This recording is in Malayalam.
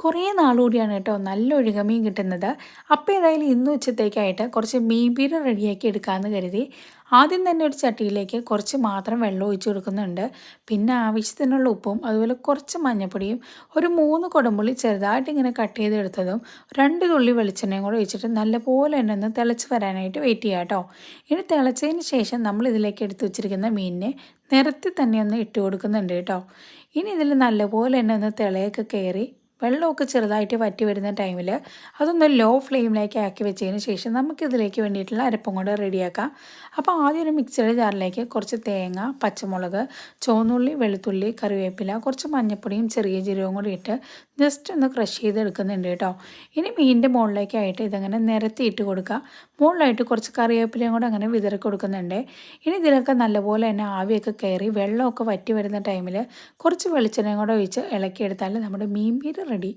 കുറേ നാളുകൂടിയാണ് കേട്ടോ നല്ല ഒഴുകമീൻ കിട്ടുന്നത്. അപ്പോൾ ഏതായാലും ഇന്ന് ഉച്ചത്തേക്കായിട്ട് കുറച്ച് മീൻ പീര റെഡിയാക്കി എടുക്കാമെന്ന് കരുതി. ആദ്യം തന്നെ ഒരു ചട്ടിയിലേക്ക് കുറച്ച് മാത്രം വെള്ളം ഒഴിച്ച് കൊടുക്കുന്നുണ്ട്. പിന്നെ ആവശ്യത്തിനുള്ള ഉപ്പും അതുപോലെ കുറച്ച് മഞ്ഞൾപ്പൊടിയും ഒരു 3 കുടംപുളി ചെറുതായിട്ട് ഇങ്ങനെ കട്ട് ചെയ്തെടുത്തതും 2 തുള്ളി വെളിച്ചെണ്ണയും കൂടെ ഒഴിച്ചിട്ട് നല്ലപോലെ തന്നെ ഒന്ന് തിളച്ച് വരാനായിട്ട് വെയിറ്റ് ചെയ്യാം കേട്ടോ. ഇനി തിളച്ചതിന് ശേഷം നമ്മൾ ഇതിലേക്ക് എടുത്ത് വെച്ചിരിക്കുന്ന മീനിനെ നിരത്തി തന്നെ ഒന്ന് ഇട്ട് കൊടുക്കുന്നുണ്ട് കേട്ടോ. ഇനി ഇതിൽ നല്ലപോലെ തന്നെ ഒന്ന് തിളയൊക്കെ കയറി വെള്ളമൊക്കെ ചെറുതായിട്ട് വറ്റി വരുന്ന ടൈമിൽ അതൊന്ന് ലോ ഫ്ലെയിമിലേക്ക് ആക്കി വെച്ചതിന് ശേഷം നമുക്കിതിലേക്ക് വേണ്ടിയിട്ടുള്ള അരപ്പും കൂടെ റെഡിയാക്കാം. അപ്പോൾ ആദ്യം ഒരു മിക്സിയുടെ ജാറിലേക്ക് കുറച്ച് തേങ്ങ, പച്ചമുളക്, ചുവന്നുള്ളി, വെളുത്തുള്ളി, കറിവേപ്പില, കുറച്ച് മഞ്ഞൾപ്പൊടിയും ചെറിയ ജീരകവും കൂടി ഇട്ട് ജസ്റ്റ് ഒന്ന് ക്രഷ് ചെയ്തെടുക്കുന്നുണ്ട് കേട്ടോ. ഇനി മീനിൻ്റെ മുകളിലേക്കായിട്ട് ഇതങ്ങനെ നിരത്തിയിട്ട് കൊടുക്കുക. മുകളിലായിട്ട് കുറച്ച് കറിവേപ്പിലയും കൂടെ അങ്ങനെ വിതറി കൊടുക്കുന്നുണ്ട്. ഇനി ഇതിലൊക്കെ നല്ലപോലെ തന്നെ ആവിയൊക്കെ കയറി വെള്ളമൊക്കെ വറ്റി വരുന്ന ടൈമിൽ കുറച്ച് വെളിച്ചെണ്ണയും കൂടെ ഒഴിച്ച് ഇളക്കിയെടുത്താൽ നമ്മുടെ മീൻ പീര റെഡി.